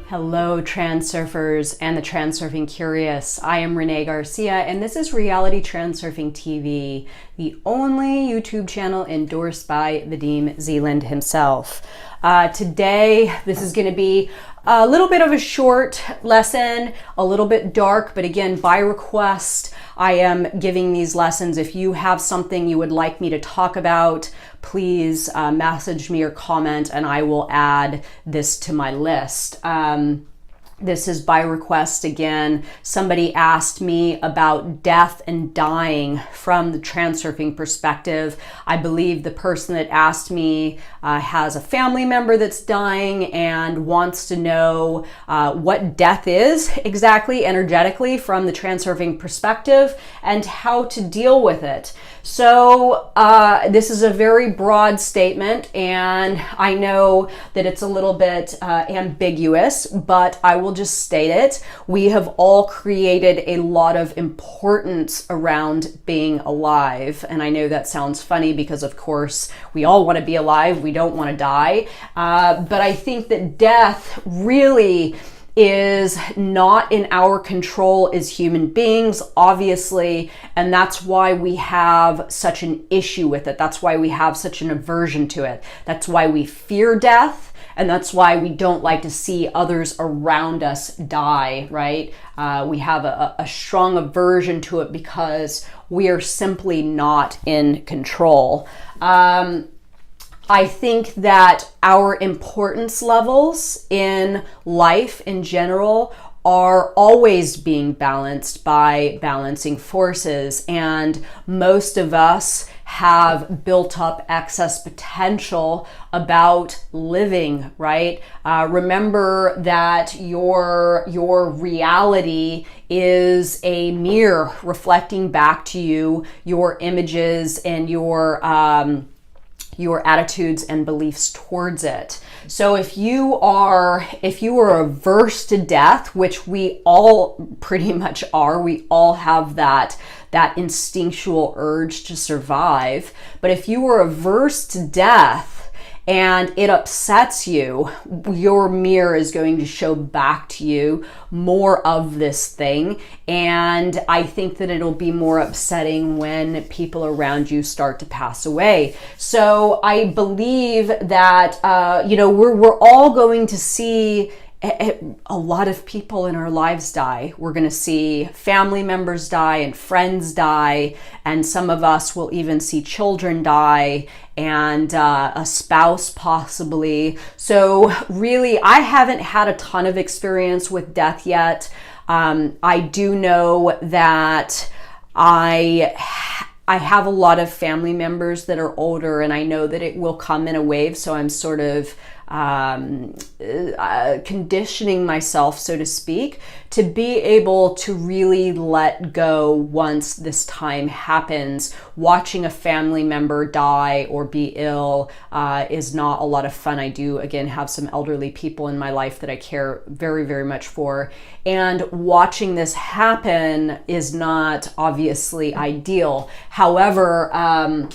Hello, Transurfers and the Transurfing Curious. I am Renee Garcia, and this is Reality Transurfing TV, the only YouTube channel endorsed by Vadim Zeland himself. Today, this is going to be a little bit of a short lesson, a little bit dark, but again, by request, I am giving these lessons. If you have something you would like me to talk about, please message me or comment and I will add this to my list. This is by request again. Somebody asked me about death and dying from the transurfing perspective. I believe the person that asked me has a family member that's dying and wants to know what death is exactly energetically from the transurfing perspective and how to deal with it. So this is a very broad statement, and I know that it's a little bit ambiguous, but I will just state it. We have all created a lot of importance around being alive, and I know that sounds funny because of course we all want to be alive, we don't want to die, but I think that death really is not in our control as human beings, obviously, and that's why we have such an issue with it. That's why we have such an aversion to it. That's why we fear death, and that's why we don't like to see others around us die, right? We have a strong aversion to it because we are simply not in control. I think that our importance levels in life in general are always being balanced by balancing forces, and most of us have built up excess potential about living, right? Remember that your reality is a mirror reflecting back to you your images and your attitudes and beliefs towards it. So if you are averse to death, which we all pretty much are, we all have that instinctual urge to survive. But if you are averse to death and it upsets you, your mirror is going to show back to you more of this thing. And I think that it'll be more upsetting when people around you start to pass away. So I believe that, we're all going to see a lot of people in our lives die. We're going to see family members die and friends die, and some of us will even see children die and a spouse possibly. So really, I haven't had a ton of experience with death yet. I do know that I have a lot of family members that are older, and I know that it will come in a wave, so I'm sort of conditioning myself, so to speak, to be able to really let go once this time happens. Watching a family member die or be ill is not a lot of fun. I do, again, have some elderly people in my life that I care very, very much for. And watching this happen is not obviously ideal. However,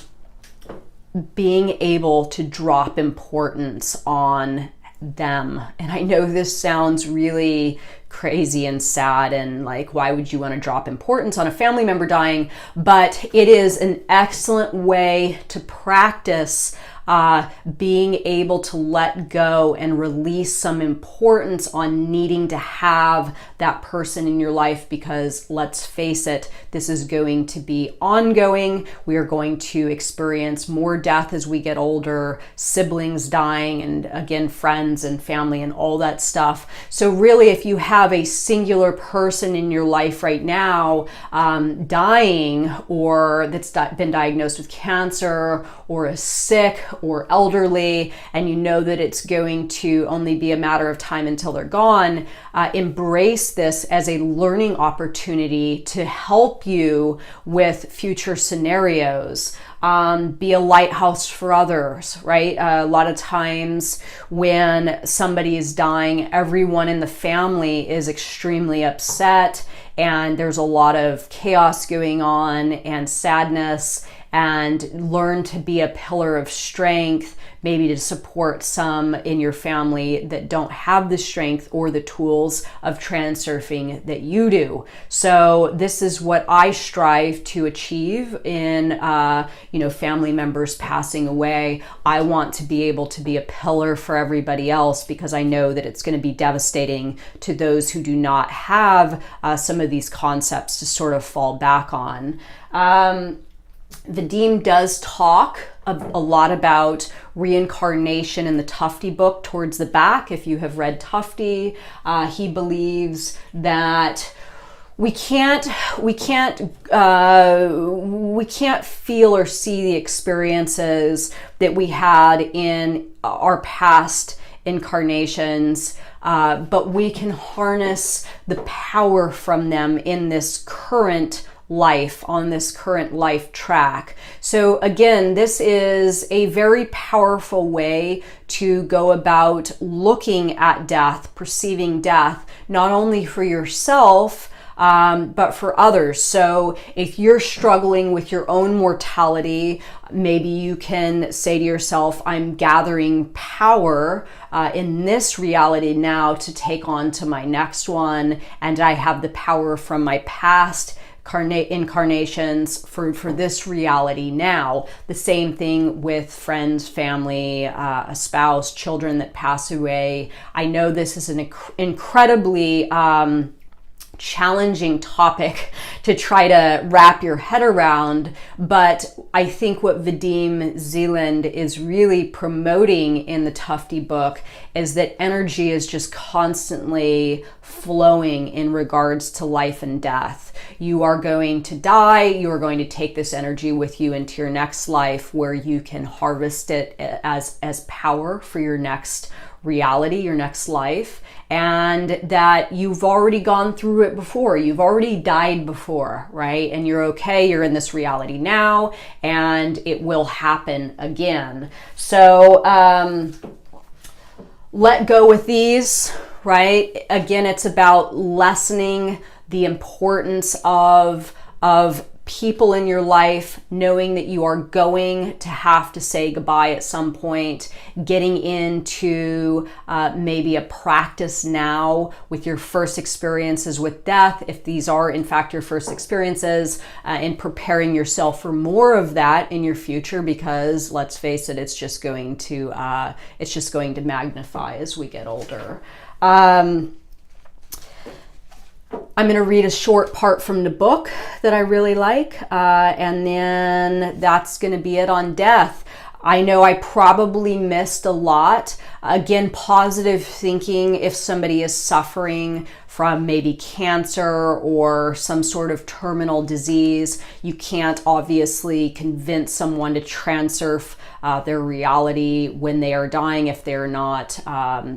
being able to drop importance on them. And I know this sounds really crazy and sad and like, why would you want to drop importance on a family member dying? But it is an excellent way to practice being able to let go and release some importance on needing to have that person in your life, because let's face it, this is going to be ongoing. We are going to experience more death as we get older, siblings dying, and again, friends and family and all that stuff. So really, if you have a singular person in your life right now dying, or that's been diagnosed with cancer or is sick or elderly, and you know that it's going to only be a matter of time until they're gone, embrace this as a learning opportunity to help you with future scenarios. Be a lighthouse for others, right? A lot of times when somebody is dying, everyone in the family is extremely upset, and there's a lot of chaos going on and sadness. and learn to be a pillar of strength, maybe to support some in your family that don't have the strength or the tools of transurfing that you do. So this is what I strive to achieve in, family members passing away. I want to be able to be a pillar for everybody else, because I know that it's going to be devastating to those who do not have some of these concepts to sort of fall back on. Vadim does talk a lot about reincarnation in the Tufte book towards the back. If you have read Tufte, he believes that we can't feel or see the experiences that we had in our past incarnations, but we can harness the power from them in this current life, on this current life track. So again, this is a very powerful way to go about looking at death, perceiving death, not only for yourself, but for others. So if you're struggling with your own mortality, maybe you can say to yourself, I'm gathering power in this reality now to take on to my next one, and I have the power from my past incarnations for this reality now. The same thing with friends, family, a spouse, children that pass away. I know this is an incredibly challenging topic to try to wrap your head around, but I think what Vadim Zeland is really promoting in the Tufte book is that energy is just constantly flowing in regards to life and death. You are going to die, you are going to take this energy with you into your next life, where you can harvest it as power for your next reality, your next life, and that you've already gone through it before. You've already died before, right? And you're okay. You're in this reality now, and it will happen again. So let go with these, right? Again, it's about lessening the importance of people in your life, knowing that you are going to have to say goodbye at some point, getting into maybe a practice now with your first experiences with death, if these are in fact your first experiences, and preparing yourself for more of that in your future, because let's face it, it's just going to magnify as we get older. I'm going to read a short part from the book that I really like, and then that's going to be it on death. I know I probably missed a lot. Again, positive thinking, if somebody is suffering from maybe cancer or some sort of terminal disease, you can't obviously convince someone to transurf their reality when they are dying if they're not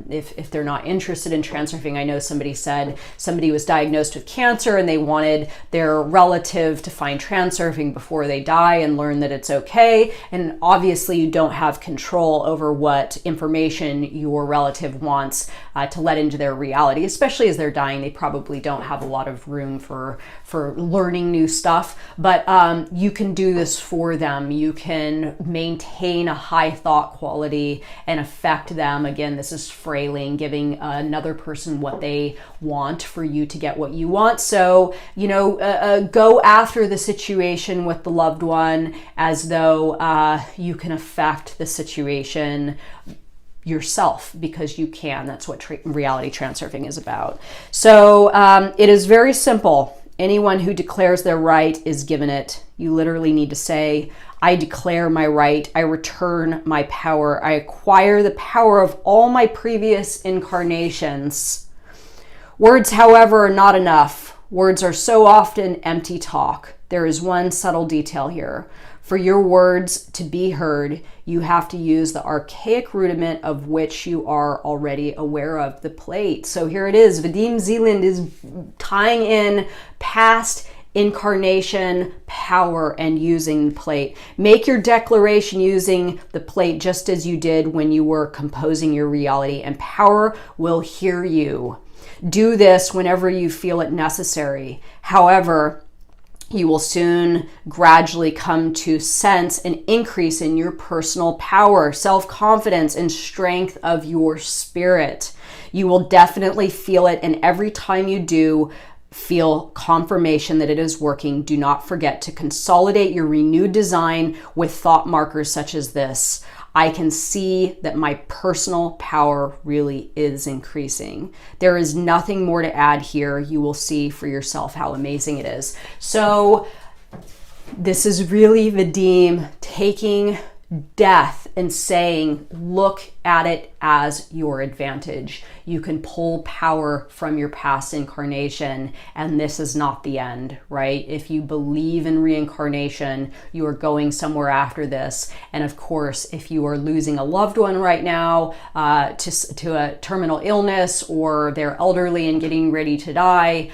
if they're not interested in transurfing. I know somebody said somebody was diagnosed with cancer and they wanted their relative to find transurfing before they die and learn that it's okay. And obviously you don't have control over what information your relative wants to let into their reality, especially as they're dying. They probably don't have a lot of room for learning new stuff, but you can do this for them. You can maintain a high thought quality and affect them. Again, this is frailing, giving another person what they want for you to get what you want. So, go after the situation with the loved one as though you can affect the situation yourself, because you can. That's what reality transurfing is about. So it is very simple. Anyone who declares their right is given it. You literally need to say, I declare my right, I return my power, I acquire the power of all my previous incarnations. Words, however, are not enough. Words are so often empty talk. There is one subtle detail here. For your words to be heard, you have to use the archaic rudiment of which you are already aware of, the plate. So here it is. Vadim Zeland is tying in past incarnation power and using the plate. Make your declaration using the plate just as you did when you were composing your reality, and power will hear you. Do this whenever you feel it necessary. However, You will soon gradually come to sense an increase in your personal power, self-confidence, and strength of your spirit. You will definitely feel it, and every time you do, feel confirmation that it is working. Do not forget to consolidate your renewed design with thought markers such as this. I can see that my personal power really is increasing. There is nothing more to add here. You will see for yourself how amazing it is. So this is really Vadim taking death and saying, look at it as your advantage. You can pull power from your past incarnation, and this is not the end, right? If you believe in reincarnation, you are going somewhere after this. And of course, if you are losing a loved one right now to a terminal illness, or they're elderly and getting ready to die,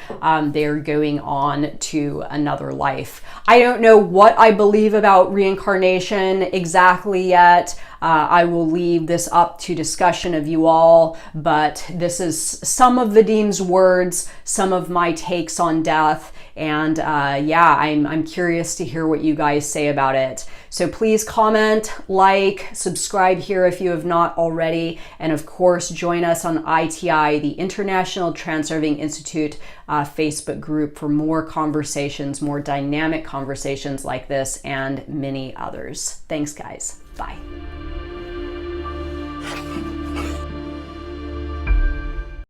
they're going on to another life. I don't know what I believe about reincarnation exactly yet. I will leave this up to discussion of you all, but this is some of Vadim's words, some of my takes on death, and yeah, I'm curious to hear what you guys say about it. So please comment, like, subscribe here if you have not already, and of course join us on ITI, the International Transurfing Institute Facebook group, for more conversations, more dynamic conversations like this, and many others. Thanks guys, bye.